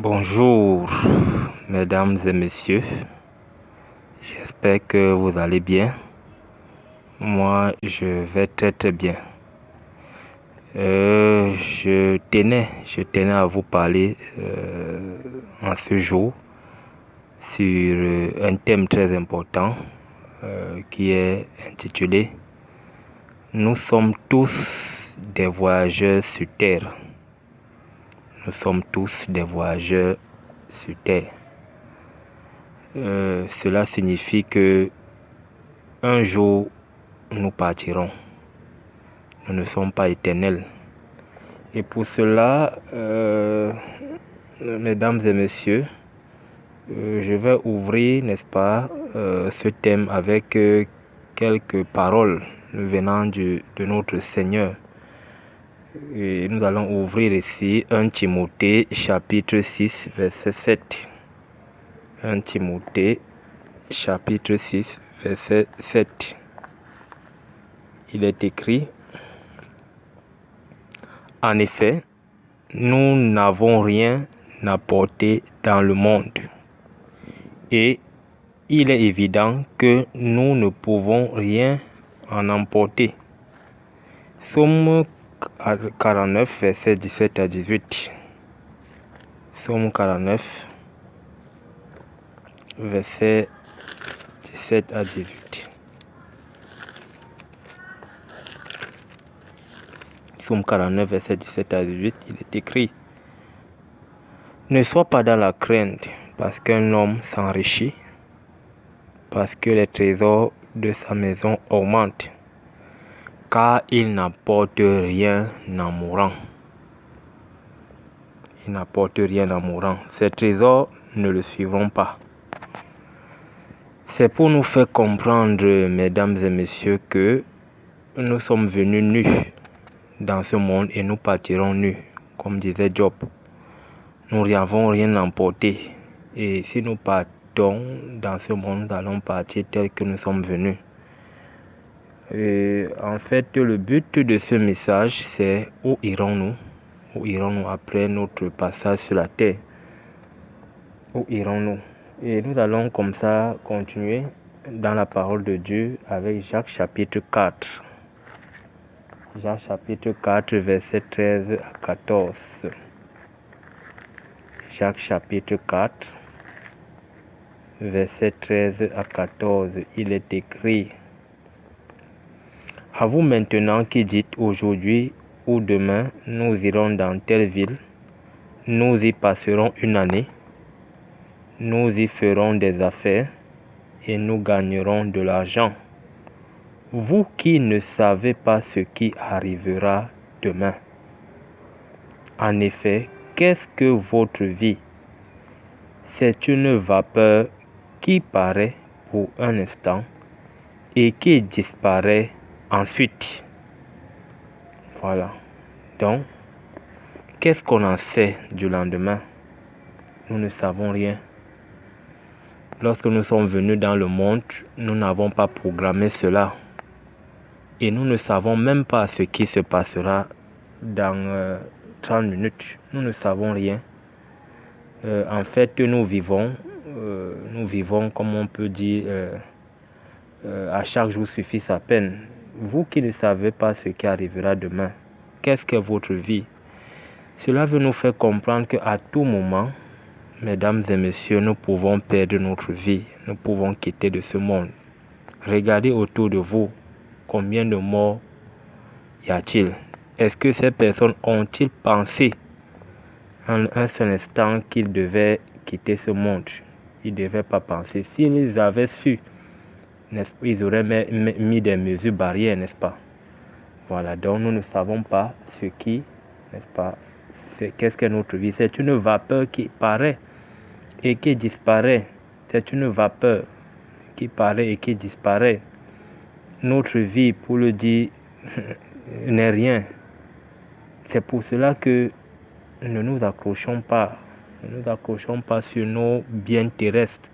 Bonjour, mesdames et messieurs. J'espère que vous allez bien. Moi, je vais très très bien. Je tenais à vous parler en ce jour sur un thème très important qui est intitulé Nous sommes tous des voyageurs sur Terre. Nous sommes tous des voyageurs sur Terre. Cela signifie que un jour nous partirons. Nous ne sommes pas éternels. Et pour cela, mesdames et messieurs, je vais ouvrir, n'est-ce pas, ce thème avec quelques paroles venant de notre Seigneur. Et nous allons ouvrir ici 1 Timothée chapitre 6 verset 7. 1 Timothée chapitre 6 verset 7. Il est écrit: En effet, nous n'avons rien à porter dans le monde, et il est évident que nous ne pouvons rien en emporter. Psaume 49, verset 17 à 18. Psaume 49, verset 17 à 18. Psaume 49, verset 17 à 18, il est écrit: Ne sois pas dans la crainte, parce qu'un homme s'enrichit, parce que les trésors de sa maison augmentent, car il n'apporte rien en mourant. Il n'apporte rien en mourant. Ces trésors ne le suivront pas. C'est pour nous faire comprendre, mesdames et messieurs, que nous sommes venus nus dans ce monde et nous partirons nus, comme disait Job. Nous n'avons rien emporté. Et si nous partons dans ce monde, nous allons partir tel que nous sommes venus. Et en fait, le but de ce message, c'est où irons-nous? Où irons-nous après notre passage sur la terre? Où irons-nous? Et nous allons comme ça continuer dans la parole de Dieu avec Jacques chapitre 4. Jacques chapitre 4, verset 13 à 14. Jacques chapitre 4, verset 13 à 14. Il est écrit: À vous maintenant qui dites aujourd'hui ou demain, nous irons dans telle ville, nous y passerons une année, nous y ferons des affaires et nous gagnerons de l'argent. Vous qui ne savez pas ce qui arrivera demain. En effet, qu'est-ce que votre vie? C'est une vapeur qui paraît pour un instant et qui disparaît ensuite. Voilà. Donc, qu'est-ce qu'on en sait du lendemain? Nous ne savons rien. Lorsque nous sommes venus dans le monde, nous n'avons pas programmé cela. Et nous ne savons même pas ce qui se passera dans 30 minutes. Nous ne savons rien. En fait, nous vivons comme on peut dire, à chaque jour suffit sa peine. Vous qui ne savez pas ce qui arrivera demain, qu'est-ce que votre vie? Cela veut nous faire comprendre qu'à tout moment, mesdames et messieurs, nous pouvons perdre notre vie. Nous pouvons quitter de ce monde. Regardez autour de vous. Combien de morts y a-t-il? Est-ce que ces personnes ont-ils pensé en un seul instant qu'ils devaient quitter ce monde? Ils ne devaient pas penser. S'ils avaient su, ils auraient mis des mesures barrières, n'est-ce pas? Voilà, donc nous ne savons pas ce qui, n'est-ce pas, qu'est-ce que notre vie? C'est une vapeur qui paraît et qui disparaît. C'est une vapeur qui paraît et qui disparaît. Notre vie, pour le dire, n'est rien. C'est pour cela que ne nous accrochons pas. Ne nous accrochons pas sur nos biens terrestres.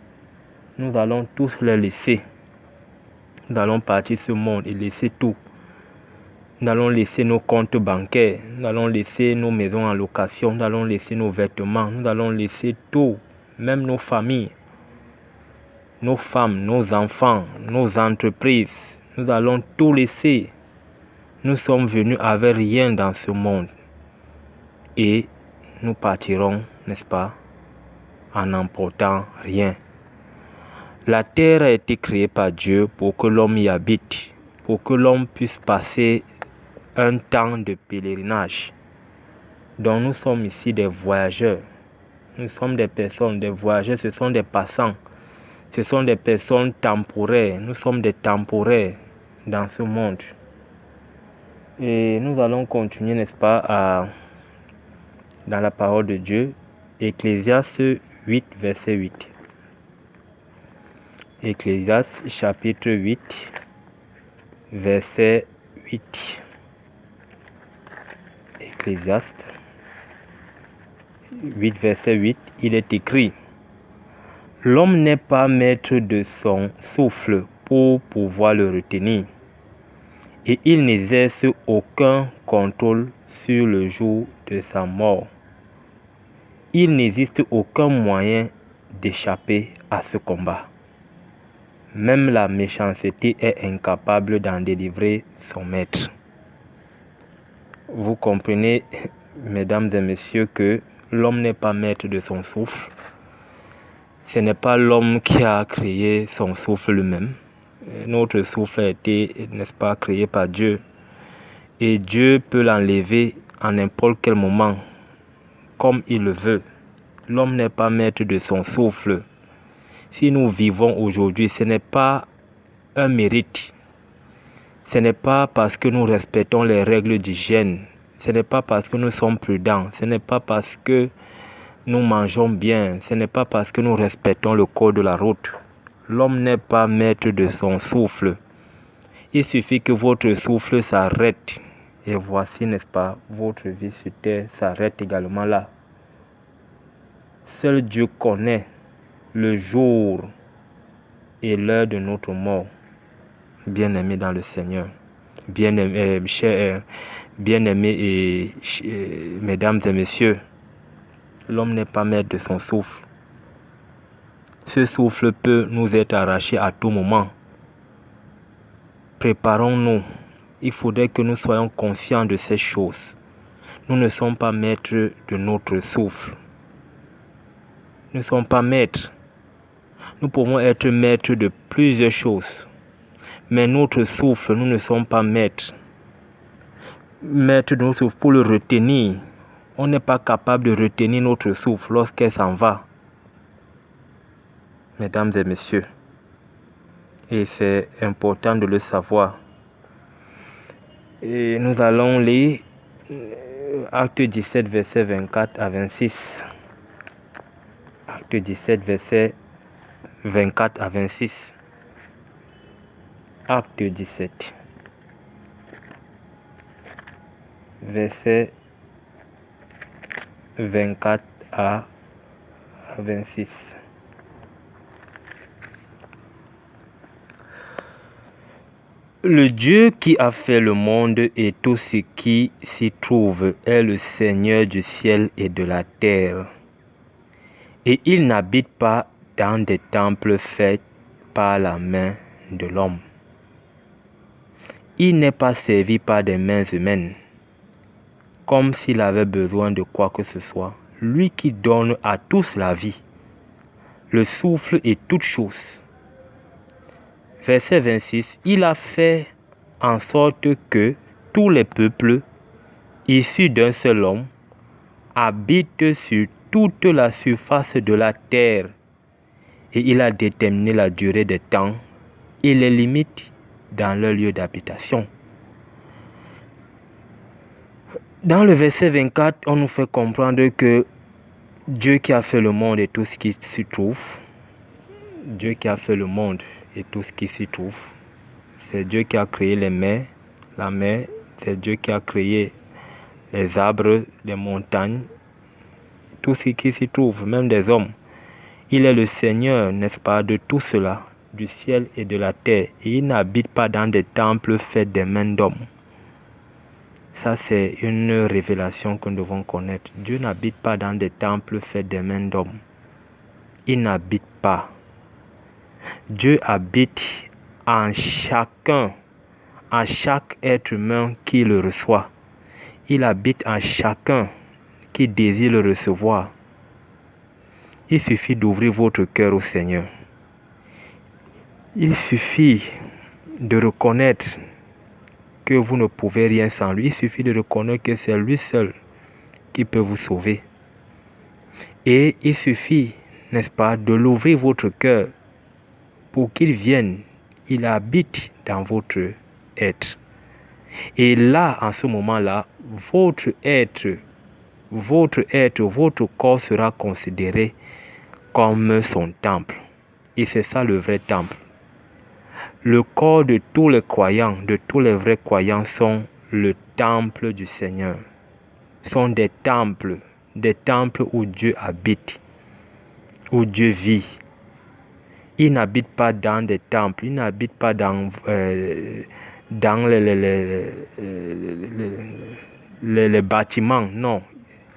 Nous allons tous les laisser. Nous allons partir ce monde et laisser tout. Nous allons laisser nos comptes bancaires, nous allons laisser nos maisons en location, nous allons laisser nos vêtements, nous allons laisser tout, même nos familles, nos femmes, nos enfants, nos entreprises. Nous allons tout laisser. Nous sommes venus avec rien dans ce monde et nous partirons, n'est-ce pas, en n'emportant rien. La terre a été créée par Dieu pour que l'homme y habite, pour que l'homme puisse passer un temps de pèlerinage. Donc nous sommes ici des voyageurs. Nous sommes des personnes, des voyageurs, ce sont des passants. Ce sont des personnes temporaires. Nous sommes des temporaires dans ce monde. Et nous allons continuer, n'est-ce pas, dans la parole de Dieu. Ecclésiaste 8, verset 8. Ecclésiaste chapitre 8, verset 8. Ecclésiaste 8, verset 8, il est écrit: l'homme n'est pas maître de son souffle pour pouvoir le retenir, et il n'exerce aucun contrôle sur le jour de sa mort. Il n'existe aucun moyen d'échapper à ce combat. Même la méchanceté est incapable d'en délivrer son maître. Vous comprenez, mesdames et messieurs, que l'homme n'est pas maître de son souffle. Ce n'est pas l'homme qui a créé son souffle lui-même. Notre souffle a été, n'est-ce pas, créé par Dieu. Et Dieu peut l'enlever en n'importe quel moment, comme il le veut. L'homme n'est pas maître de son souffle. Si nous vivons aujourd'hui, ce n'est pas un mérite. Ce n'est pas parce que nous respectons les règles d'hygiène. Ce n'est pas parce que nous sommes prudents. Ce n'est pas parce que nous mangeons bien. Ce n'est pas parce que nous respectons le code de la route. L'homme n'est pas maître de son souffle. Il suffit que votre souffle s'arrête. Et voici, n'est-ce pas, votre vie sur terre s'arrête également là. Seul Dieu connaît le jour et l'heure de notre mort. Bien-aimés dans le Seigneur, bien-aimés, bien-aimés et mesdames et messieurs, l'homme n'est pas maître de son souffle. Ce souffle peut nous être arraché à tout moment. Préparons-nous. Il faudrait que nous soyons conscients de ces choses. Nous ne sommes pas maîtres de notre souffle. Nous ne sommes pas maîtres. Nous pouvons être maîtres de plusieurs choses. Mais notre souffle, nous ne sommes pas maîtres. Maîtres de notre souffle pour le retenir. On n'est pas capable de retenir notre souffle lorsqu'elle s'en va. Mesdames et messieurs. Et c'est important de le savoir. Et nous allons lire Acte 17, verset 24 à 26. Acte 17, verset 24 à 26. Acte 17, verset 24 à 26. Le Dieu qui a fait le monde et tout ce qui s'y trouve est le Seigneur du ciel et de la terre. Et il n'habite pas dans des temples faits par la main de l'homme. Il n'est pas servi par des mains humaines, comme s'il avait besoin de quoi que ce soit. Lui qui donne à tous la vie, le souffle et toutes choses. Verset 26, il a fait en sorte que tous les peuples, issus d'un seul homme, habitent sur toute la surface de la terre. Et il a déterminé la durée des temps et les limites dans leur lieu d'habitation. Dans le verset 24, on nous fait comprendre que Dieu qui a fait le monde et tout ce qui s'y trouve, Dieu qui a fait le monde et tout ce qui s'y trouve, c'est Dieu qui a créé les mers, la mer, c'est Dieu qui a créé les arbres, les montagnes, tout ce qui s'y trouve, même des hommes. Il est le Seigneur, n'est-ce pas, de tout cela, du ciel et de la terre, et il n'habite pas dans des temples faits des mains d'hommes. Ça, c'est une révélation que nous devons connaître. Dieu n'habite pas dans des temples faits des mains d'hommes. Il n'habite pas. Dieu habite en chacun, en chaque être humain qui le reçoit. Il habite en chacun qui désire le recevoir. Il suffit d'ouvrir votre cœur au Seigneur. Il suffit de reconnaître que vous ne pouvez rien sans lui. Il suffit de reconnaître que c'est lui seul qui peut vous sauver. Et il suffit, n'est-ce pas, de l'ouvrir votre cœur pour qu'il vienne. Il habite dans votre être. Et là, en ce moment-là, votre corps sera considéré comme son temple. Et c'est ça le vrai temple. Le corps de tous les croyants, de tous les vrais croyants sont le temple du Seigneur. Sont des temples où Dieu habite, où Dieu vit. Il n'habite pas dans des temples, il n'habite pas dans les bâtiments. Non,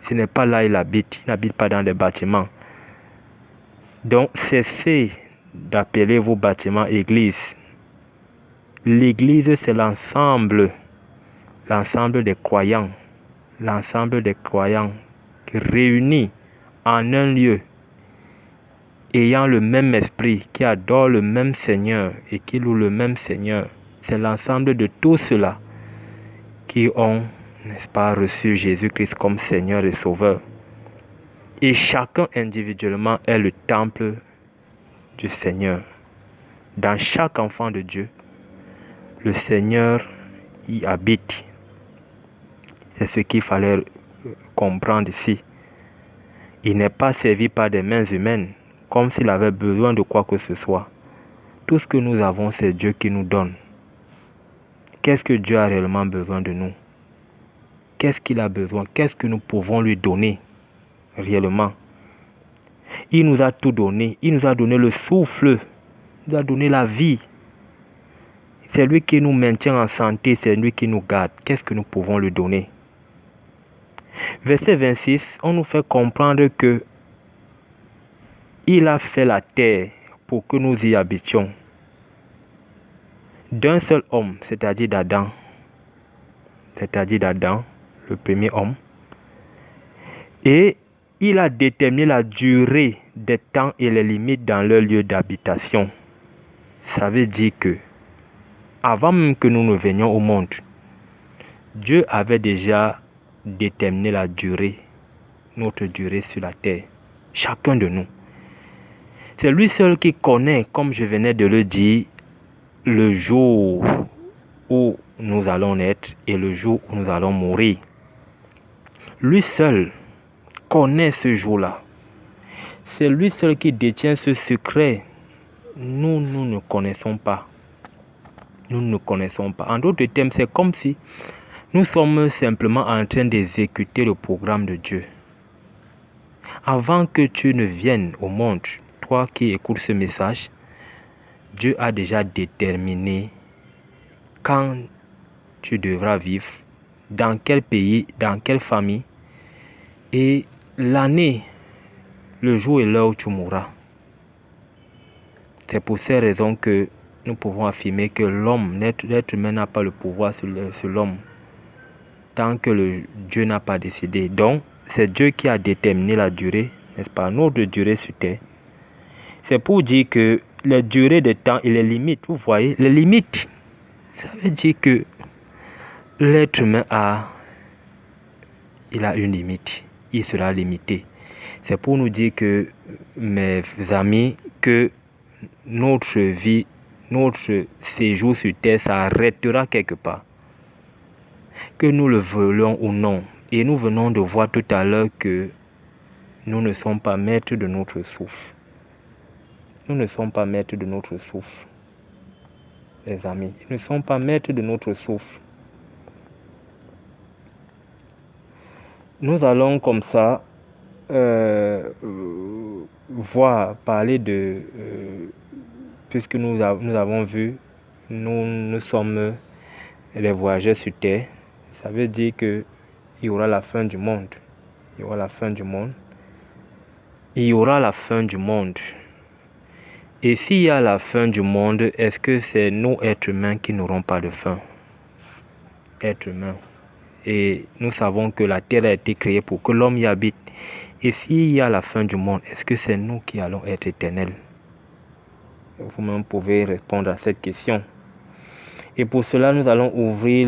ce n'est pas là qu'il habite. Il n'habite pas dans des bâtiments. Donc, cessez d'appeler vos bâtiments églises. L'église, c'est l'ensemble des croyants. L'ensemble des croyants réunis en un lieu, ayant le même esprit, qui adore le même Seigneur et qui loue le même Seigneur. C'est l'ensemble de tous ceux-là qui ont, n'est-ce pas, reçu Jésus-Christ comme Seigneur et Sauveur. Et chacun individuellement est le temple du Seigneur. Dans chaque enfant de Dieu, le Seigneur y habite. C'est ce qu'il fallait comprendre ici. Il n'est pas servi par des mains humaines, comme s'il avait besoin de quoi que ce soit. Tout ce que nous avons, c'est Dieu qui nous donne. Qu'est-ce que Dieu a réellement besoin de nous? Qu'est-ce qu'il a besoin? Qu'est-ce que nous pouvons lui donner réellement? Il nous a tout donné. Il nous a donné le souffle. Il nous a donné la vie. C'est lui qui nous maintient en santé. C'est lui qui nous garde. Qu'est-ce que nous pouvons lui donner? Verset 26, on nous fait comprendre que il a fait la terre pour que nous y habitions. D'un seul homme, c'est-à-dire d'Adam, le premier homme. Et il a déterminé la durée des temps et les limites dans leur lieu d'habitation. Ça veut dire que, avant même que nous ne venions au monde, Dieu avait déjà déterminé la durée, notre durée sur la terre, chacun de nous. C'est lui seul qui connaît, comme je venais de le dire, le jour où nous allons naître et le jour où nous allons mourir. Lui seul connaît ce jour-là. C'est lui seul qui détient ce secret. Nous ne connaissons pas. Nous ne connaissons pas. En d'autres termes, c'est comme si nous sommes simplement en train d'exécuter le programme de Dieu. Avant que tu ne viennes au monde, toi qui écoutes ce message, Dieu a déjà déterminé quand tu devras vivre, dans quel pays, dans quelle famille, et l'année, le jour et l'heure où tu mourras. C'est pour ces raisons que nous pouvons affirmer que l'être humain n'a pas le pouvoir sur l'homme, tant que Dieu n'a pas décidé. Donc, c'est Dieu qui a déterminé la durée, n'est-ce pas, notre durée sur terre. C'est pour dire que les durées de temps et les limites, vous voyez, les limites, ça veut dire que l'être humain a une limite, il sera limité. C'est pour nous dire que, mes amis, que notre vie, notre séjour sur terre s'arrêtera quelque part. Que nous le voulions ou non. Et nous venons de voir tout à l'heure que nous ne sommes pas maîtres de notre souffle. Nous ne sommes pas maîtres de notre souffle. Les amis, nous ne sommes pas maîtres de notre souffle. Nous allons comme ça parler de... puisque nous avons vu, nous sommes les voyageurs sur terre. Ça veut dire qu'il y aura la fin du monde. Il y aura la fin du monde. Il y aura la fin du monde. Et s'il y a la fin du monde, est-ce que c'est nous, êtres humains, qui n'auront pas de fin? Êtres humains. Et nous savons que la terre a été créée pour que l'homme y habite. Et s'il y a la fin du monde, est-ce que c'est nous qui allons être éternels? Vous-même pouvez répondre à cette question. Et pour cela, nous allons ouvrir,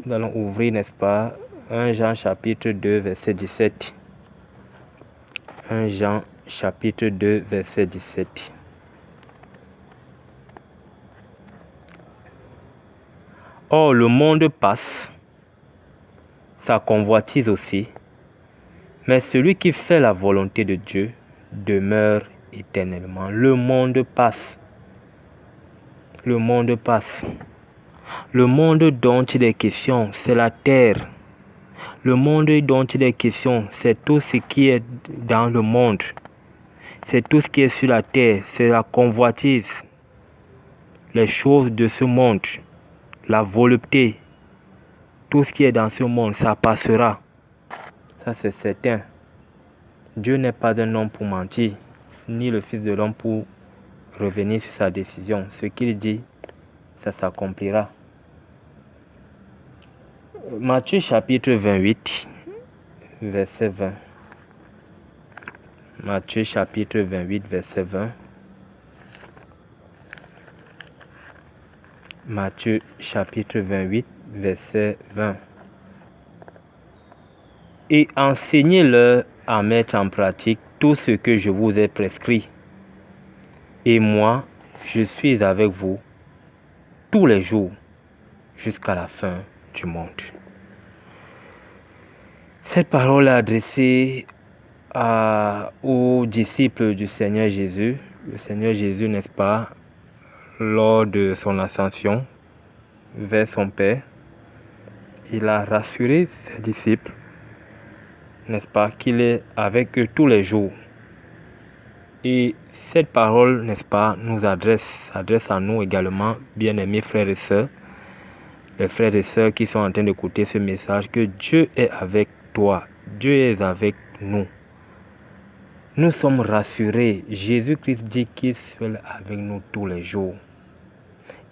n'est-ce pas, 1 Jean chapitre 2, verset 17. 1 Jean chapitre 2, verset 17. Or, le monde passe, sa convoitise aussi, mais celui qui fait la volonté de Dieu demeure éternellement. Le monde passe. Le monde passe. Le monde dont il est question, c'est la terre. Le monde dont il est question, c'est tout ce qui est dans le monde. C'est tout ce qui est sur la terre. C'est la convoitise. Les choses de ce monde. La volupté. Tout ce qui est dans ce monde, ça passera. Ça, c'est certain. Dieu n'est pas un homme pour mentir, ni le Fils de l'homme pour revenir sur sa décision. Ce qu'il dit, ça s'accomplira. Matthieu chapitre 28, verset 20. Matthieu chapitre 28, verset 20. Matthieu chapitre 28, verset 20. Et enseignez-leur à mettre en pratique tout ce que je vous ai prescrit. Et moi, je suis avec vous tous les jours jusqu'à la fin du monde. Cette parole est adressée aux disciples du Seigneur Jésus. Le Seigneur Jésus, n'est-ce pas, lors de son ascension vers son Père, il a rassuré ses disciples, n'est-ce pas, qu'il est avec eux tous les jours. Et cette parole, n'est-ce pas, s'adresse à nous également, bien-aimés frères et sœurs, les frères et sœurs qui sont en train d'écouter ce message, que Dieu est avec toi, Dieu est avec nous. Nous sommes rassurés. Jésus-Christ dit qu'il est avec nous tous les jours.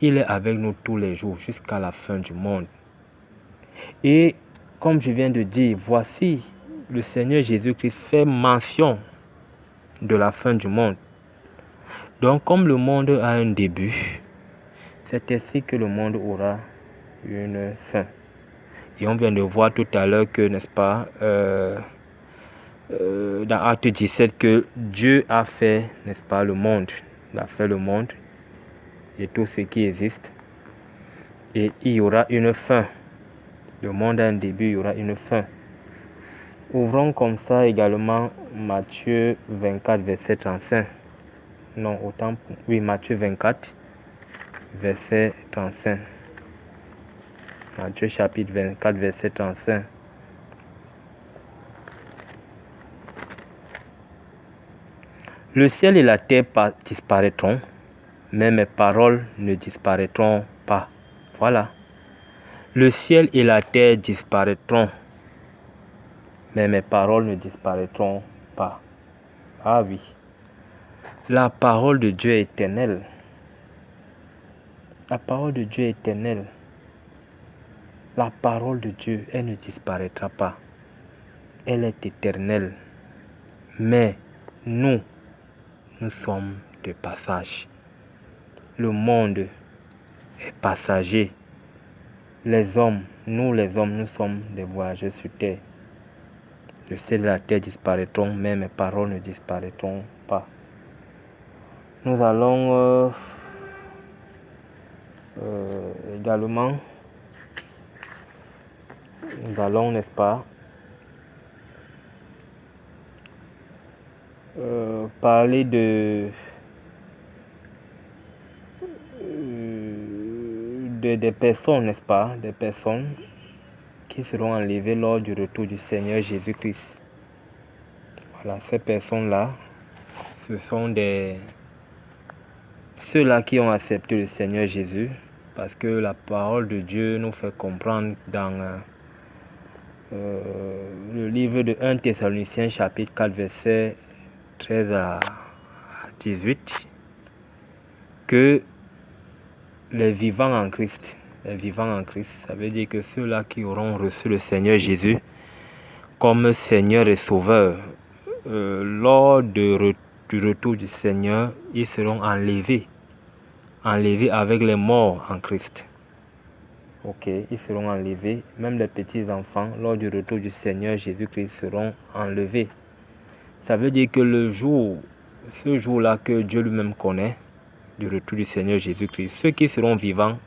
Il est avec nous tous les jours jusqu'à la fin du monde. Et comme je viens de dire, voici, le Seigneur Jésus-Christ fait mention de la fin du monde. Donc comme le monde a un début, c'est ainsi que le monde aura une fin. Et on vient de voir tout à l'heure que, n'est-ce pas, dans Acte 17, que Dieu a fait, n'est-ce pas, le monde. Il a fait le monde et tout ce qui existe. Et il y aura une fin. Le monde a un début, il y aura une fin. Ouvrons comme ça également Matthieu 24, verset 35. Non, autant. Oui, Matthieu 24, verset 35. Matthieu chapitre 24, verset 35. Le ciel et la terre disparaîtront, mais mes paroles ne disparaîtront pas. Voilà. Le ciel et la terre disparaîtront, mais mes paroles ne disparaîtront pas. Ah oui. La parole de Dieu est éternelle. La parole de Dieu est éternelle. La parole de Dieu, elle ne disparaîtra pas. Elle est éternelle. Mais nous sommes de passage. Le monde est passager. Les hommes, nous sommes des voyageurs sur terre. Le ciel et la terre disparaîtront, mais mes paroles ne disparaîtront pas. Nous allons également, n'est-ce pas, parler des personnes, n'est-ce pas, des personnes qui seront enlevées lors du retour du Seigneur Jésus-Christ. Voilà, ces personnes-là, ce sont ceux-là qui ont accepté le Seigneur Jésus, parce que la parole de Dieu nous fait comprendre dans le livre de 1 Thessaloniciens chapitre 4 verset 13 à 18 que les vivants en Christ, ça veut dire que ceux-là qui auront reçu le Seigneur Jésus comme Seigneur et Sauveur, lors du retour du Seigneur, ils seront enlevés avec les morts en Christ. Ok, ils seront enlevés, même les petits enfants, lors du retour du Seigneur Jésus-Christ seront enlevés. Ça veut dire que ce jour-là que Dieu lui-même connaît, du retour du Seigneur Jésus-Christ, ceux qui seront vivants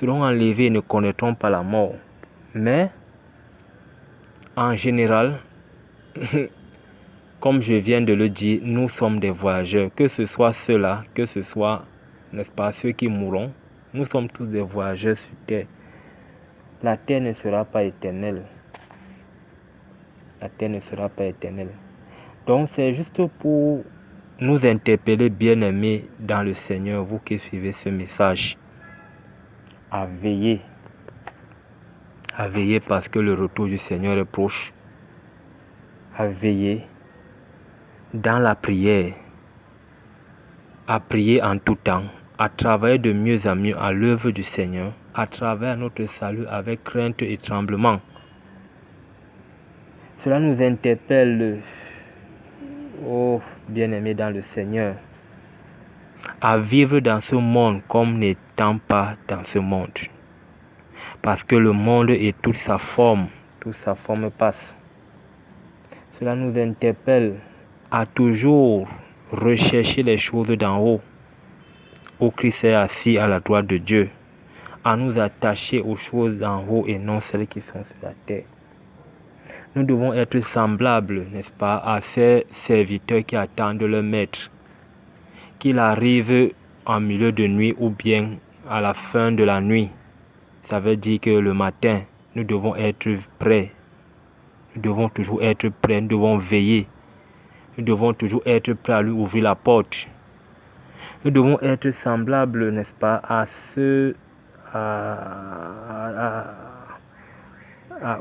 seront enlevés et ne connaîtront pas la mort. Mais, en général, comme je viens de le dire, nous sommes des voyageurs, que ce soit ceux-là, que ce soit, n'est-ce pas, ceux qui mourront, nous sommes tous des voyageurs sur terre. La terre ne sera pas éternelle. La terre ne sera pas éternelle. Donc c'est juste pour nous interpeller, bien-aimés dans le Seigneur, vous qui suivez ce message, à veiller parce que le retour du Seigneur est proche, à veiller dans la prière, à prier en tout temps, à travailler de mieux en mieux à l'œuvre du Seigneur, à travers notre salut avec crainte et tremblement. Cela nous interpelle, oh bien-aimés dans le Seigneur, à vivre dans ce monde comme n'étant pas dans ce monde. Parce que le monde et toute sa forme passe. Cela nous interpelle à toujours rechercher les choses d'en haut, où Christ est assis à la droite de Dieu, à nous attacher aux choses d'en haut et non celles qui sont sur la terre. Nous devons être semblables, n'est-ce pas, à ces serviteurs qui attendent leur maître, qu'il arrive en milieu de nuit ou bien à la fin de la nuit. Ça veut dire que le matin, nous devons être prêts. Nous devons toujours être prêts, nous devons veiller. Nous devons toujours être prêts à lui ouvrir la porte. Nous devons être semblables, n'est-ce pas, à ceux,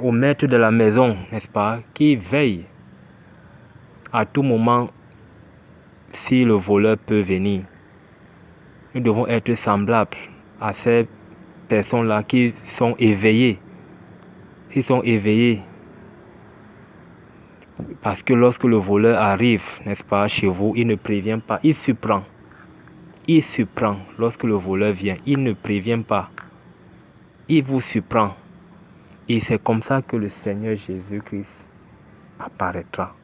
au maître de la maison, n'est-ce pas, qui veille à tout moment si le voleur peut venir. Nous devons être semblables à ces personnes-là qui sont éveillées. Ils sont éveillés. Parce que lorsque le voleur arrive, n'est-ce pas, chez vous, il ne prévient pas, il surprend. Il surprend. Lorsque le voleur vient, il ne prévient pas. Il vous surprend. Et c'est comme ça que le Seigneur Jésus-Christ apparaîtra.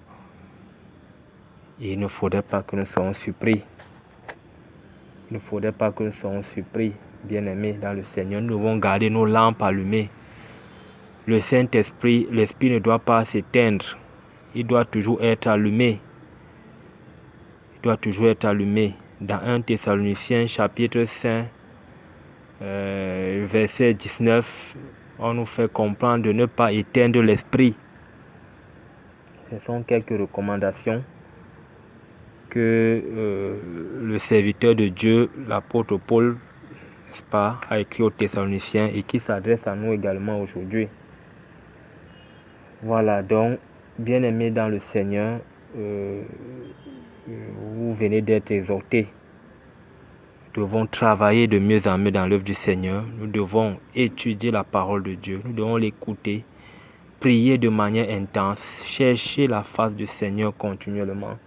Et il ne faudrait pas que nous soyons surpris. Il ne faudrait pas que nous soyons surpris, bien-aimés dans le Seigneur. Nous devons garder nos lampes allumées. Le Saint-Esprit, l'Esprit ne doit pas s'éteindre. Il doit toujours être allumé. Il doit toujours être allumé. Dans 1 Thessaloniciens chapitre 5, verset 19, on nous fait comprendre de ne pas éteindre l'esprit. Ce sont quelques recommandations que le serviteur de Dieu, l'apôtre Paul, n'est-ce pas, a écrit aux Thessaloniciens et qui s'adresse à nous également aujourd'hui. Voilà, donc, bien-aimés dans le Seigneur, vous venez d'être exhortés. Nous devons travailler de mieux en mieux dans l'œuvre du Seigneur. Nous devons étudier la parole de Dieu. Nous devons l'écouter, prier de manière intense, chercher la face du Seigneur continuellement.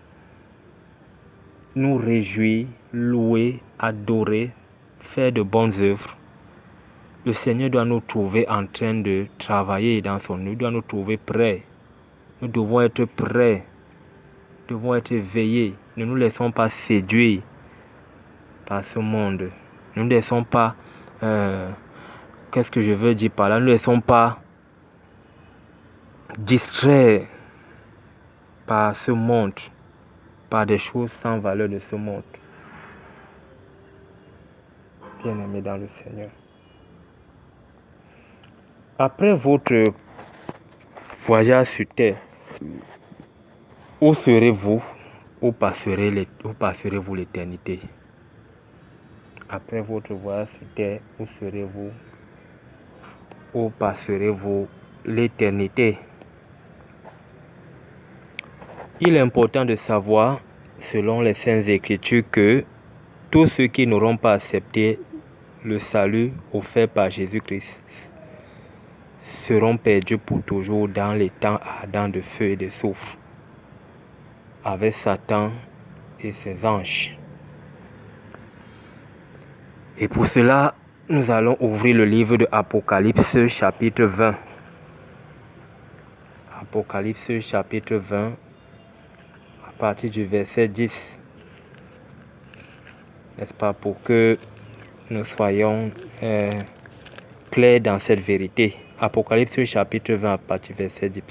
Nous réjouir, louer, adorer, faire de bonnes œuvres. Le Seigneur doit nous trouver en train de travailler dans son œuvre. Il doit nous trouver prêts. Nous devons être prêts. Nous devons être veillés. Ne nous laissons pas séduire par ce monde. Nous ne laissons pas... qu'est-ce que je veux dire par là? Nous ne laissons pas distraire par ce monde, par des choses sans valeur de ce monde. Bien-aimés dans le Seigneur. Après votre voyage sur terre, où serez-vous? Où passerez-vous l'éternité? après votre voyage sur terre, où serez-vous? Où passerez-vous l'éternité? Il est important de savoir, selon les Saintes Écritures, que tous ceux qui n'auront pas accepté le salut offert par Jésus-Christ seront perdus pour toujours dans les temps ardents de feu et de soufre, avec Satan et ses anges. Et pour cela, nous allons ouvrir le livre de Apocalypse chapitre 20. Apocalypse chapitre 20, à partir du verset 10. N'est-ce pas, pour que nous soyons clairs dans cette vérité. Apocalypse chapitre 20, à partir du verset 10.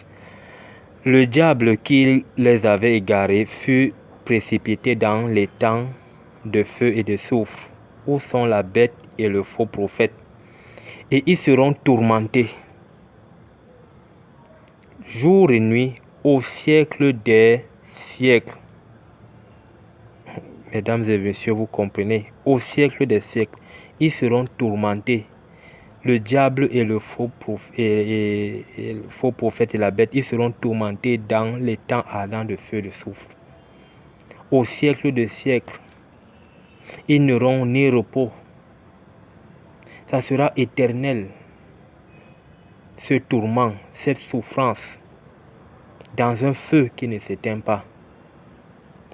Le diable qui les avait égarés fut précipité dans les temps de feu et de soufre, où sont la bête et le faux prophète, et ils seront tourmentés jour et nuit au siècle des siècles. Mesdames et messieurs, vous comprenez, au siècle des siècles, ils seront tourmentés. Le diable et le faux prophète et la bête, ils seront tourmentés dans les temps ardents de feu et de soufre. Au siècle des siècles, ils n'auront ni repos. Ça sera éternel, ce tourment, cette souffrance, dans un feu qui ne s'éteint pas,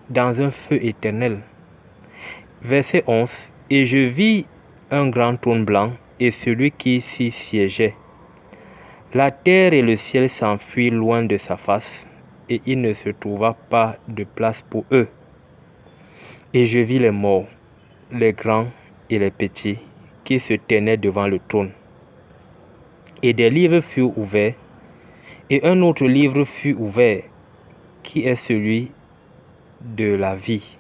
dans un feu éternel. Verset 11. Et je vis un grand trône blanc et celui qui s'y siégeait. La terre et le ciel s'enfuirent loin de sa face, et il ne se trouva pas de place pour eux. Et je vis les morts, les grands et les petits, qui se tenaient devant le trône. Et des livres furent ouverts, et un autre livre fut ouvert, qui est celui de la vie.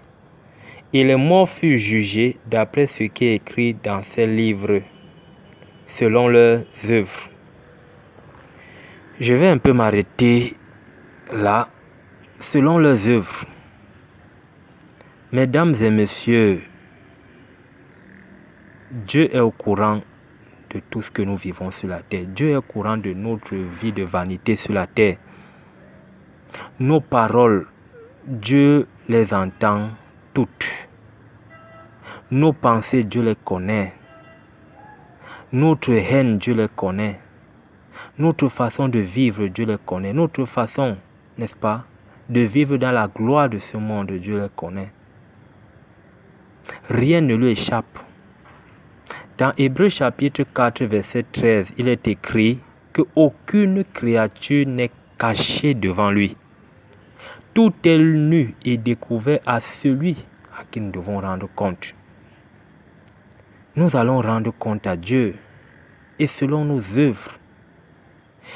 Et les morts furent jugés d'après ce qui est écrit dans ces livres, selon leurs œuvres. Je vais un peu m'arrêter là, selon leurs œuvres. Mesdames et messieurs, Dieu est au courant de tout ce que nous vivons sur la terre. Dieu est au courant de notre vie de vanité sur la terre. Nos paroles, Dieu les entend toutes. Nos pensées, Dieu les connaît. Notre haine, Dieu les connaît. Notre façon de vivre, Dieu les connaît. Notre façon, n'est-ce pas, de vivre dans la gloire de ce monde, Dieu les connaît. Rien ne lui échappe. Dans Hébreux chapitre 4, verset 13, il est écrit qu'aucune créature n'est cachée devant lui. Tout est nu et découvert à celui à qui nous devons rendre compte. Nous allons rendre compte à Dieu et selon nos œuvres.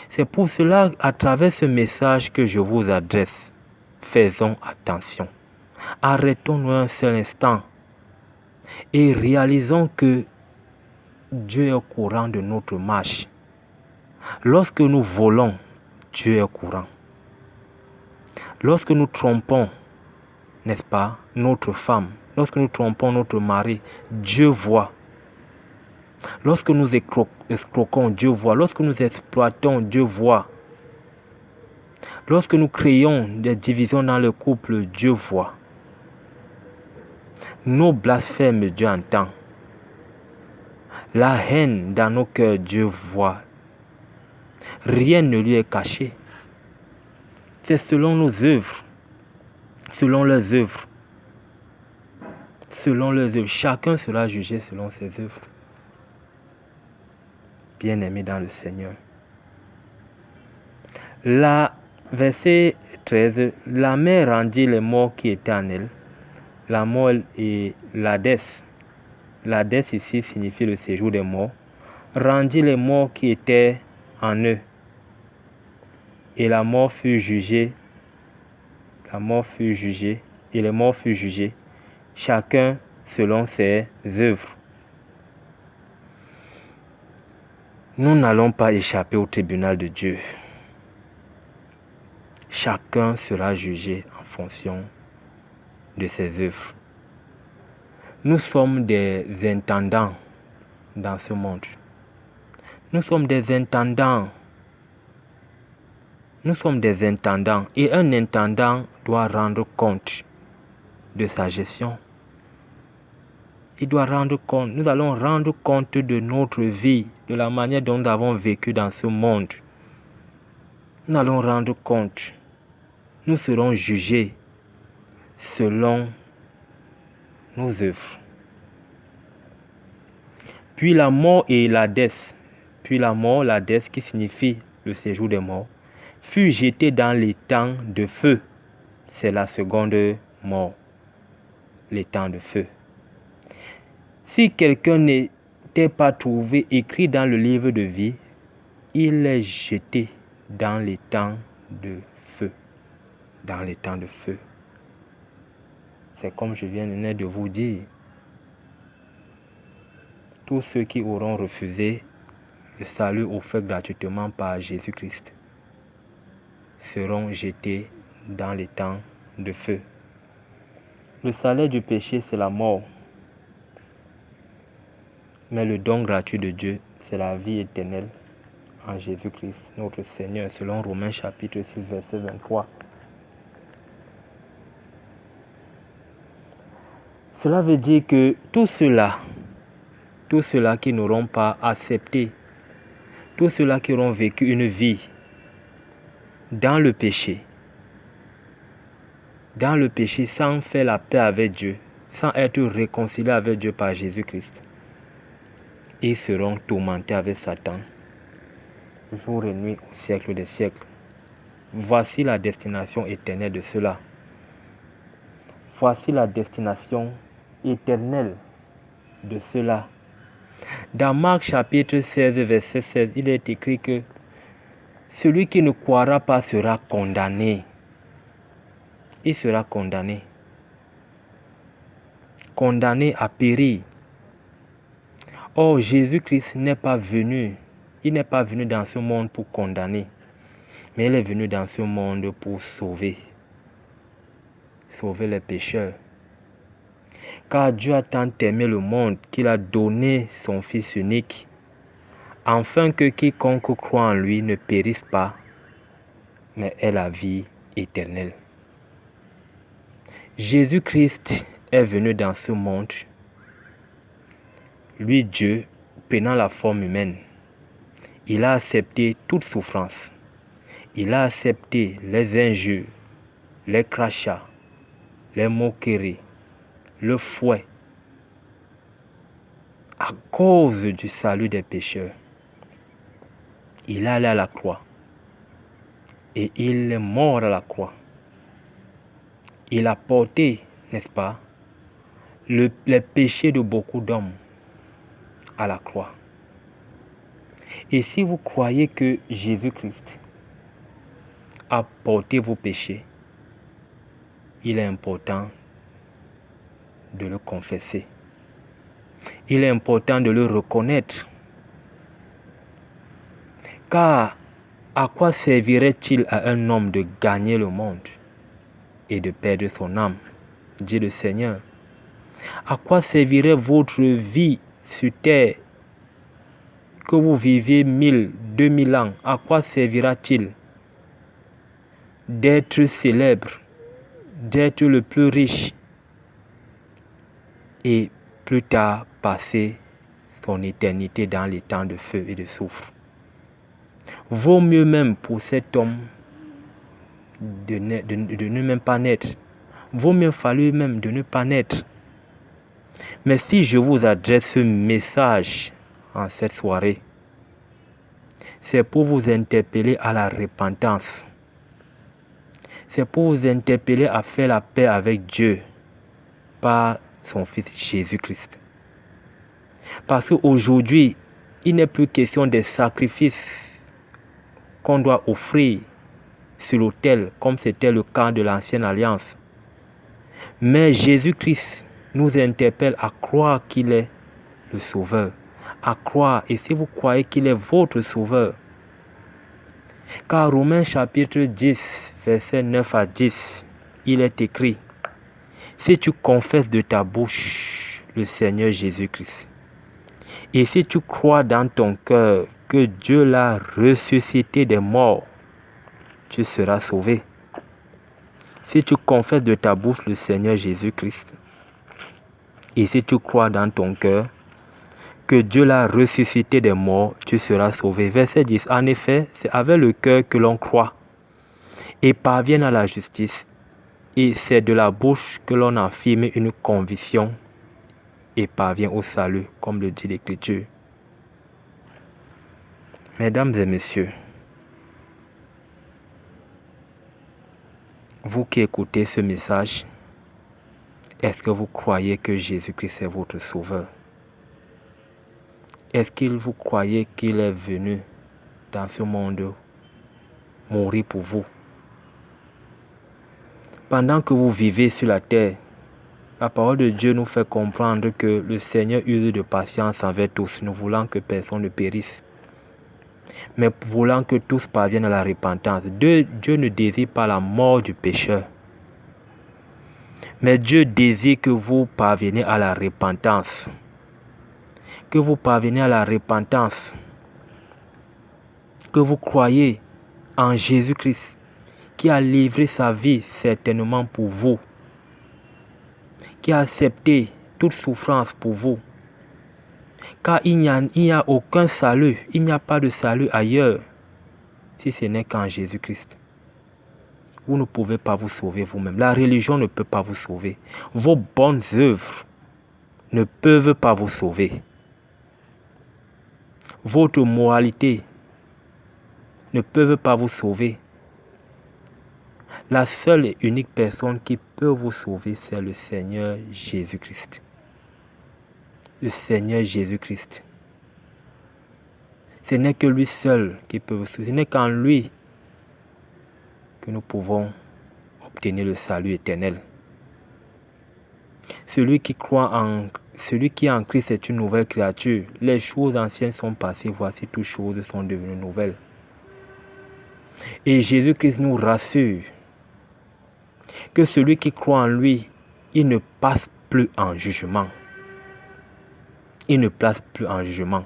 C'est pour cela, à travers ce message que je vous adresse, faisons attention. Arrêtons-nous un seul instant et réalisons que Dieu est au courant de notre marche. Lorsque nous volons, Dieu est au courant. Lorsque nous trompons, n'est-ce pas, notre femme, lorsque nous trompons notre mari, Dieu voit. Lorsque nous escroquons, Dieu voit. Lorsque nous exploitons, Dieu voit. Lorsque nous créons des divisions dans le couple, Dieu voit. Nos blasphèmes, Dieu entend. La haine dans nos cœurs, Dieu voit. Rien ne lui est caché. C'est selon nos œuvres, selon leurs œuvres. Selon leurs œuvres. Chacun sera jugé selon ses œuvres. Bien-aimés dans le Seigneur. Verset 13. La mer rendit les morts qui étaient en elle. La mort et l'Hadès. L'Hadès ici signifie le séjour des morts. Rendit les morts qui étaient en eux. Et la mort fut jugée. La mort fut jugée. Et les morts furent jugés. Chacun selon ses œuvres. Nous n'allons pas échapper au tribunal de Dieu. Chacun sera jugé en fonction de ses œuvres. Nous sommes des intendants dans ce monde. Nous sommes des intendants. Nous sommes des intendants. Et un intendant doit rendre compte de sa gestion. Il doit rendre compte. Nous allons rendre compte de notre vie, de la manière dont nous avons vécu dans ce monde. Nous allons rendre compte. Nous serons jugés selon nos œuvres. Puis la mort et l'Hadès, puis la mort, l'Hadès qui signifie le séjour des morts, fut jeté dans l'étang de feu. C'est la seconde mort, l'étang de feu. Si quelqu'un n'était pas trouvé écrit dans le livre de vie, il est jeté dans l'étang de feu. Dans l'étang de feu. C'est comme je viens de vous dire. Tous ceux qui auront refusé le salut offert gratuitement par Jésus-Christ seront jetés dans l'étang de feu. Le salaire du péché, c'est la mort. Mais le don gratuit de Dieu, c'est la vie éternelle en Jésus-Christ, notre Seigneur, selon Romains chapitre 6, verset 23. Cela veut dire que tous ceux-là qui n'auront pas accepté, tous ceux-là qui auront vécu une vie dans le péché sans faire la paix avec Dieu, sans être réconciliés avec Dieu par Jésus-Christ, ils seront tourmentés avec Satan, jour et nuit au siècle des siècles. Voici la destination éternelle de ceux-là. Voici la destination éternelle de ceux-là. Dans Marc chapitre 16, verset 16, il est écrit que celui qui ne croira pas sera condamné. Il sera condamné. Condamné à périr. Or, Jésus-Christ n'est pas venu. Il n'est pas venu dans ce monde pour condamner. Mais il est venu dans ce monde pour sauver. Sauver les pécheurs. Car Dieu a tant aimé le monde qu'il a donné son Fils unique, afin que quiconque croit en lui ne périsse pas, mais ait la vie éternelle. Jésus-Christ est venu dans ce monde, lui Dieu, prenant la forme humaine. Il a accepté toute souffrance. Il a accepté les injures, les crachats, les moqueries, le fouet, à cause du salut des pécheurs. Il est allé à la croix et il est mort à la croix. Il a porté, n'est-ce pas, les péchés de beaucoup d'hommes à la croix. Et si vous croyez que Jésus-Christ a porté vos péchés, il est important de le confesser. Il est important de le reconnaître. Car à quoi servirait-il à un homme de gagner le monde et de perdre son âme? Dit le Seigneur. À quoi servirait votre vie sur terre? Que vous viviez 1000, 2000 ans, à quoi servira-t-il d'être célèbre, d'être le plus riche et plus tard passer son éternité dans les temps de feu et de soufre? Vaut mieux même pour cet homme de ne même pas naître. Vaut mieux fallu même de ne pas naître. Mais si je vous adresse ce message en cette soirée, c'est pour vous interpeller à la repentance. C'est pour vous interpeller à faire la paix avec Dieu par son Fils Jésus-Christ. Parce qu'aujourd'hui, il n'est plus question des sacrifices qu'on doit offrir sur l'autel, comme c'était le cas de l'ancienne alliance. Mais Jésus-Christ nous interpelle à croire qu'il est le Sauveur. À croire, et si vous croyez qu'il est votre Sauveur. Car Romains chapitre 10, versets 9 à 10, il est écrit: si tu confesses de ta bouche le Seigneur Jésus-Christ, et si tu crois dans ton cœur que Dieu l'a ressuscité des morts, tu seras sauvé. Si tu confesses de ta bouche le Seigneur Jésus-Christ, et si tu crois dans ton cœur que Dieu l'a ressuscité des morts, tu seras sauvé. Verset 10. En effet, c'est avec le cœur que l'on croit et parvient à la justice, et c'est de la bouche que l'on affirme une conviction et parvient au salut, comme le dit l'Écriture. Mesdames et messieurs, vous qui écoutez ce message, est-ce que vous croyez que Jésus-Christ est votre sauveur? Est-ce que vous croyez qu'il est venu dans ce monde mourir pour vous? Pendant que vous vivez sur la terre, la parole de Dieu nous fait comprendre que le Seigneur use de patience envers tous, ne voulant que personne ne périsse, mais voulant que tous parviennent à la repentance. Dieu ne désire pas la mort du pécheur, mais Dieu désire que vous parveniez à la repentance. Que vous parveniez à la repentance. Que vous croyez en Jésus-Christ, qui a livré sa vie certainement pour vous, qui a accepté toute souffrance pour vous. Car il n'y a aucun salut, il n'y a pas de salut ailleurs, si ce n'est qu'en Jésus-Christ. Vous ne pouvez pas vous sauver vous-même. La religion ne peut pas vous sauver. Vos bonnes œuvres ne peuvent pas vous sauver. Votre moralité ne peut pas vous sauver. La seule et unique personne qui peut vous sauver, c'est le Seigneur Jésus-Christ. Le Seigneur Jésus-Christ. Ce n'est que lui seul qui peut vous sauver. Ce n'est qu'en lui que nous pouvons obtenir le salut éternel. Celui qui est en Christ est une nouvelle créature. Les choses anciennes sont passées, voici toutes choses sont devenues nouvelles. Et Jésus-Christ nous rassure que celui qui croit en lui, il ne passe plus en jugement. Il ne passe plus en jugement.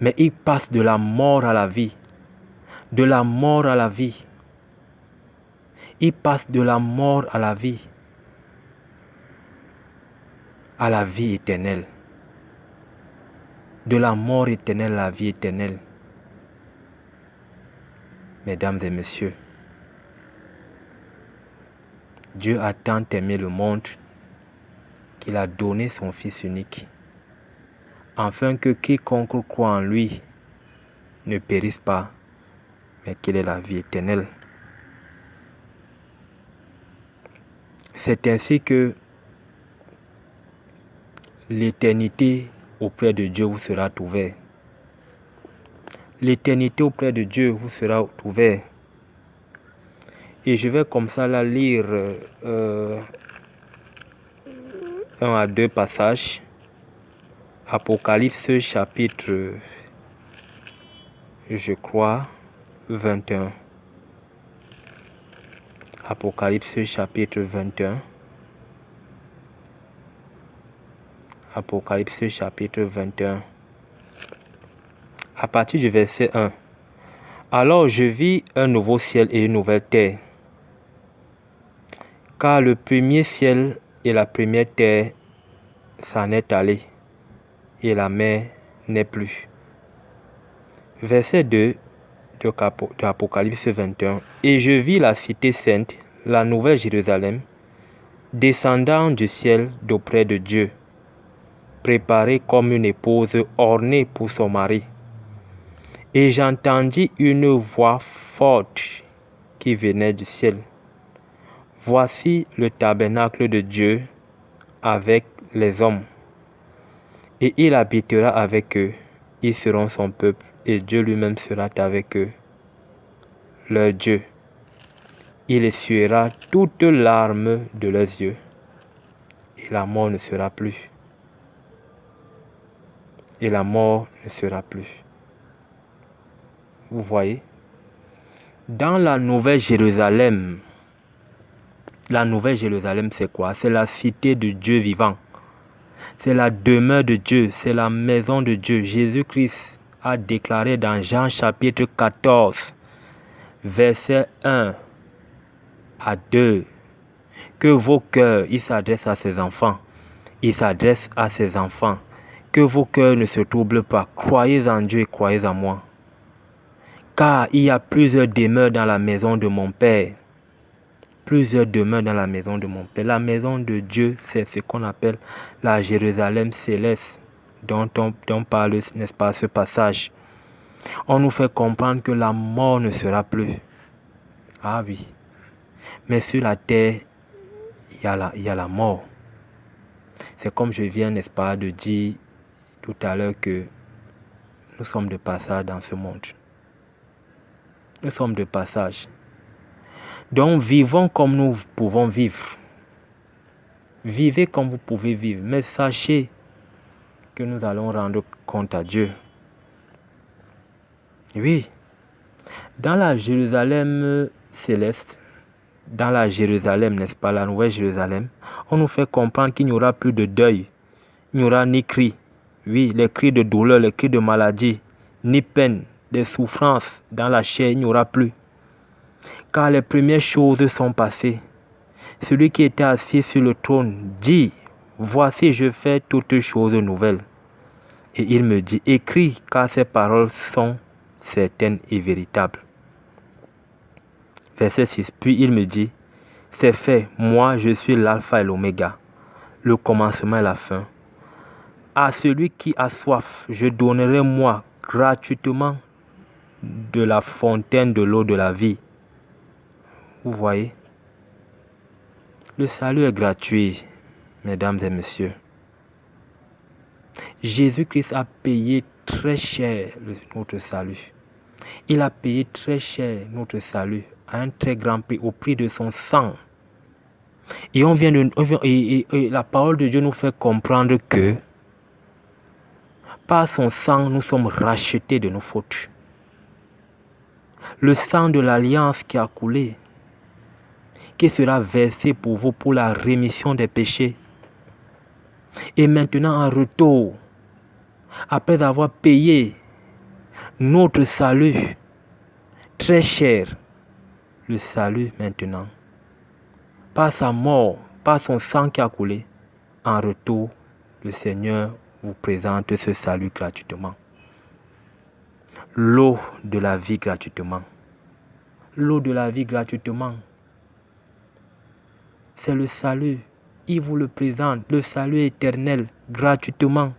Mais il passe de la mort à la vie. De la mort à la vie. Il passe de la mort à la vie. À la vie éternelle. De la mort éternelle à la vie éternelle. Mesdames et messieurs, Dieu a tant aimé le monde qu'il a donné son Fils unique, afin que quiconque croit en lui ne périsse pas, mais qu'il ait la vie éternelle. C'est ainsi que l'éternité auprès de Dieu vous sera ouverte. L'éternité auprès de Dieu vous sera ouverte. Et je vais comme ça là lire un à deux passages. Apocalypse chapitre, je crois, 21. Apocalypse chapitre 21. Apocalypse chapitre 21. À partir du verset 1. Alors je vis un nouveau ciel et une nouvelle terre. Car le premier ciel et la première terre s'en est allé, et la mer n'est plus. Verset 2 de Apocalypse 21. Et je vis la cité sainte, la nouvelle Jérusalem, descendant du ciel d'auprès de Dieu, préparée comme une épouse ornée pour son mari. Et j'entendis une voix forte qui venait du ciel. Voici le tabernacle de Dieu avec les hommes. Et il habitera avec eux. Ils seront son peuple et Dieu lui-même sera avec eux, leur Dieu. Il essuiera toutes larmes de leurs yeux. Et la mort ne sera plus. Et la mort ne sera plus. Vous voyez, dans la nouvelle Jérusalem, La nouvelle Jérusalem, c'est quoi? C'est la cité de Dieu vivant. C'est la demeure de Dieu, c'est la maison de Dieu. Jésus-Christ a déclaré dans Jean chapitre 14, verset 1 à 2, que vos cœurs, il s'adresse à ses enfants, que vos cœurs ne se troublent pas. Croyez en Dieu et croyez en moi. Car il y a plusieurs demeures dans la maison de mon Père. Plusieurs demeures dans la maison de mon Père. La maison de Dieu, c'est ce qu'on appelle la Jérusalem céleste, dont parle, n'est-ce pas, ce passage. On nous fait comprendre que la mort ne sera plus. Ah oui. Mais sur la terre, il y a la mort. C'est comme je viens, n'est-ce pas, de dire tout à l'heure que nous sommes de passage dans ce monde. Nous sommes de passage. Donc vivons comme nous pouvons vivre. Vivez comme vous pouvez vivre. Mais sachez que nous allons rendre compte à Dieu. Oui. Dans la Jérusalem céleste, dans la Jérusalem, n'est-ce pas, la nouvelle Jérusalem, on nous fait comprendre qu'il n'y aura plus de deuil. Il n'y aura ni cris. Oui, les cris de douleur, les cris de maladie, ni peine, des souffrances dans la chair, il n'y aura plus. Car les premières choses sont passées. Celui qui était assis sur le trône dit, voici je fais toutes choses nouvelles. Et il me dit, écris, car ces paroles sont certaines et véritables. Verset 6, puis il me dit, c'est fait, moi je suis l'alpha et l'oméga, le commencement et la fin. À celui qui a soif, je donnerai moi gratuitement de la fontaine de l'eau de la vie. Vous voyez? Le salut est gratuit, mesdames et messieurs. Jésus-Christ a payé très cher notre salut. Il a payé très cher notre salut à un très grand prix, au prix de son sang. Et la parole de Dieu nous fait comprendre que par son sang, nous sommes rachetés de nos fautes. Le sang de l'alliance qui a coulé, qui sera versé pour vous pour la rémission des péchés. Et maintenant, en retour, après avoir payé notre salut très cher, le salut maintenant, par sa mort, par son sang qui a coulé, en retour, le Seigneur vous présente ce salut gratuitement. L'eau de la vie gratuitement. L'eau de la vie gratuitement. C'est le salut. Il vous le présente, le salut éternel, gratuitement.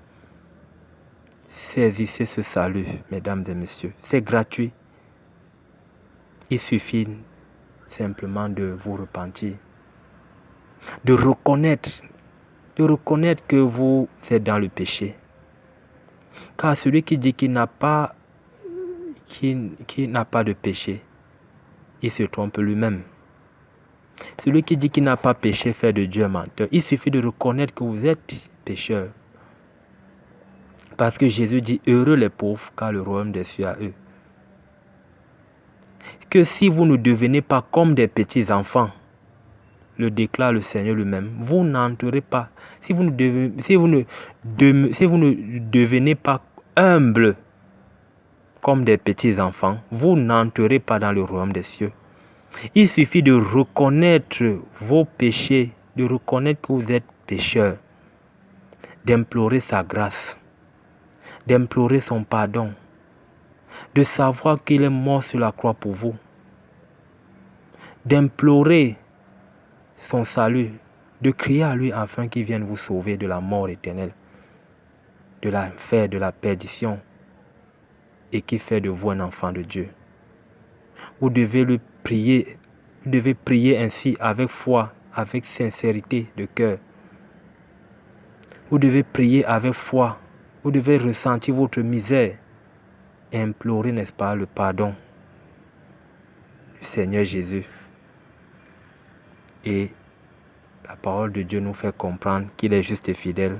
Saisissez ce salut, mesdames et messieurs. C'est gratuit. Il suffit simplement de vous repentir. De reconnaître que vous êtes dans le péché. Car celui qui dit qu'il n'a pas de péché, il se trompe lui-même. Celui qui dit qu'il n'a pas péché fait de Dieu un menteur. Il suffit de reconnaître que vous êtes pécheur. Parce que Jésus dit, heureux les pauvres, car le royaume des cieux est à eux. Que si vous ne devenez pas comme des petits enfants, le déclare le Seigneur lui-même, vous n'entrerez pas. Si vous ne devenez pas humble comme des petits enfants, vous n'entrerez pas dans le royaume des cieux. Il suffit de reconnaître vos péchés, de reconnaître que vous êtes pécheur, d'implorer sa grâce, d'implorer son pardon, de savoir qu'il est mort sur la croix pour vous, d'implorer son salut, de crier à lui afin qu'il vienne vous sauver de la mort éternelle, de l'enfer, de la perdition, et qu'il fait de vous un enfant de Dieu. Vous devez prier ainsi avec foi, avec sincérité de cœur. Vous devez prier avec foi. Vous devez ressentir votre misère et implorer, n'est-ce pas, le pardon du Seigneur Jésus. Et la parole de Dieu nous fait comprendre qu'il est juste et fidèle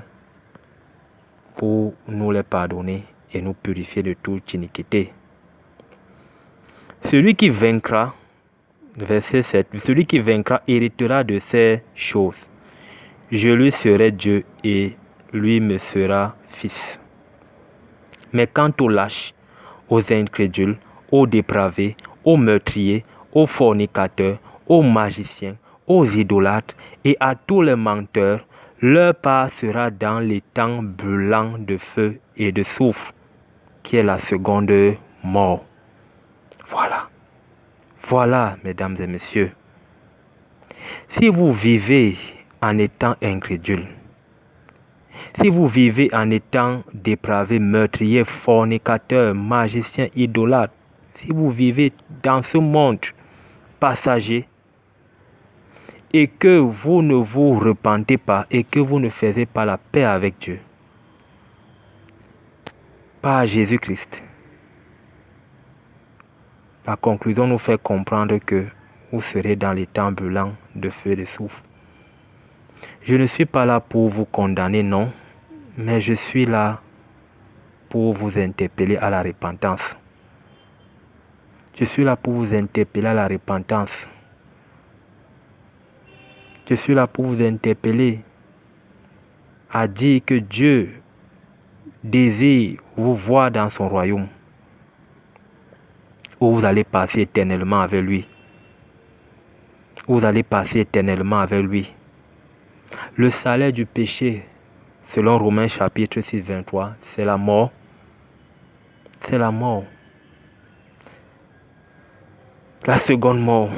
pour nous les pardonner et nous purifier de toute iniquité. Celui qui vaincra Verset 7. Celui qui vaincra héritera de ces choses. Je lui serai Dieu et lui me sera fils. Mais quant aux lâches, aux incrédules, aux dépravés, aux meurtriers, aux fornicateurs, aux magiciens, aux idolâtres et à tous les menteurs, leur part sera dans les temps brûlants de feu et de soufre, qui est la seconde mort. Voilà. Voilà, mesdames et messieurs. Si vous vivez en étant incrédule, si vous vivez en étant dépravé, meurtrier, fornicateur, magicien, idolâtre, si vous vivez dans ce monde passager et que vous ne vous repentez pas et que vous ne faites pas la paix avec Dieu, par Jésus-Christ, la conclusion nous fait comprendre que vous serez dans les temps brûlants de feu et de soufre. Je ne suis pas là pour vous condamner, non, mais je suis là pour vous interpeller à la repentance. Je suis là pour vous interpeller à la repentance. Je suis là pour vous interpeller à dire que Dieu désire vous voir dans son royaume, où vous allez passer éternellement avec lui. Vous allez passer éternellement avec lui. Le salaire du péché, selon Romains chapitre 6, 23, c'est la mort. C'est la mort. La seconde mort,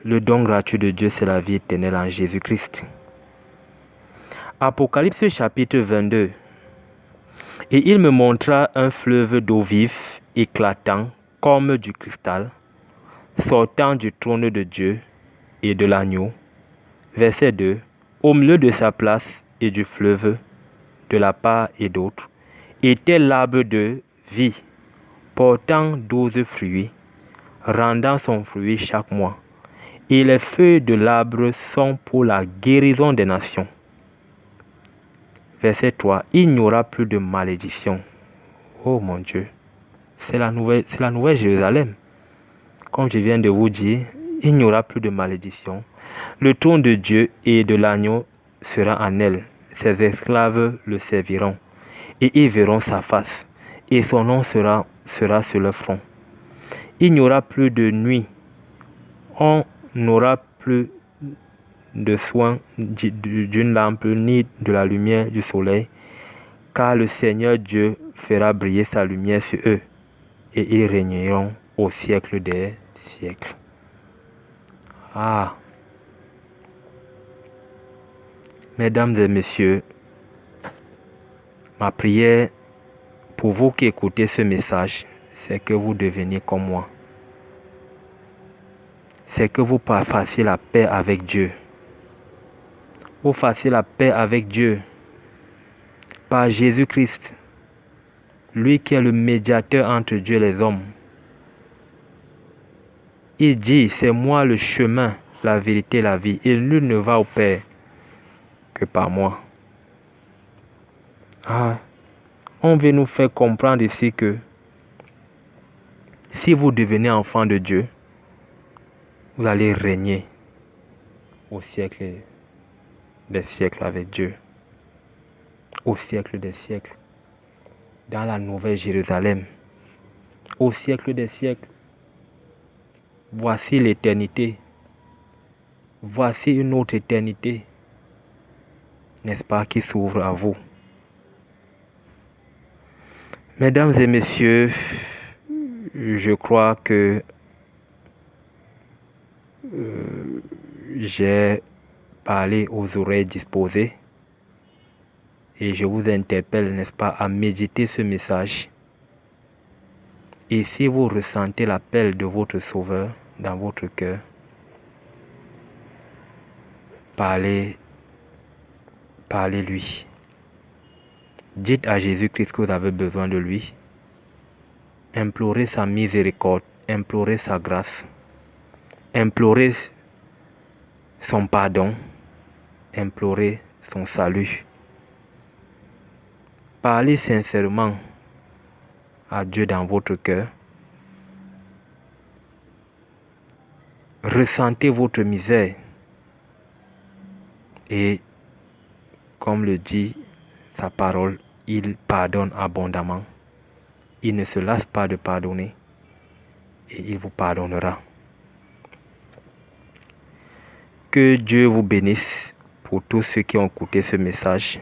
le don gratuit de Dieu, c'est la vie éternelle en Jésus-Christ. Apocalypse chapitre 22. Et il me montra un fleuve d'eau vive, éclatant comme du cristal, sortant du trône de Dieu et de l'agneau. Verset 2. Au milieu de sa place et du fleuve, de la part et d'autre, était l'arbre de vie, portant 12 fruits, rendant son fruit chaque mois. Et les feuilles de l'arbre sont pour la guérison des nations. Verset 3. Il n'y aura plus de malédiction. Oh mon Dieu. C'est la nouvelle Jérusalem. Comme je viens de vous dire, il n'y aura plus de malédiction. Le trône de Dieu et de l'agneau sera en elle. Ses esclaves le serviront. Et ils verront sa face. Et son nom sera sur leur front. Il n'y aura plus de nuit. On n'aura plus de soin d'une lampe ni de la lumière du soleil, car le Seigneur Dieu fera briller sa lumière sur eux, et ils régneront au siècle des siècles. Ah! Mesdames et messieurs, ma prière pour vous qui écoutez ce message, c'est que vous deveniez comme moi. C'est que vous fassiez la paix avec Dieu. Vous fassiez la paix avec Dieu par Jésus-Christ, lui qui est le médiateur entre Dieu et les hommes. Il dit, c'est moi le chemin, la vérité, la vie. Et nul ne va au Père que par moi. Ah, on veut nous faire comprendre ici que si vous devenez enfant de Dieu, vous allez régner au siècle des siècles avec Dieu. Au siècle des siècles. Dans la nouvelle Jérusalem. Au siècle des siècles. Voici l'éternité. Voici une autre éternité. N'est-ce pas, qui s'ouvre à vous. Mesdames et messieurs, je crois que j'ai parlé aux oreilles disposées et je vous interpelle, n'est-ce pas, à méditer ce message. Et si vous ressentez l'appel de votre Sauveur dans votre cœur, parlez-lui. Dites à Jésus-Christ que vous avez besoin de lui. Implorez sa miséricorde, implorez sa grâce, implorez son pardon, implorez son salut. Parlez sincèrement à Dieu dans votre cœur. Ressentez votre misère. Et comme le dit sa parole, il pardonne abondamment. Il ne se lasse pas de pardonner. Et il vous pardonnera. Que Dieu vous bénisse pour tous ceux qui ont écouté ce message.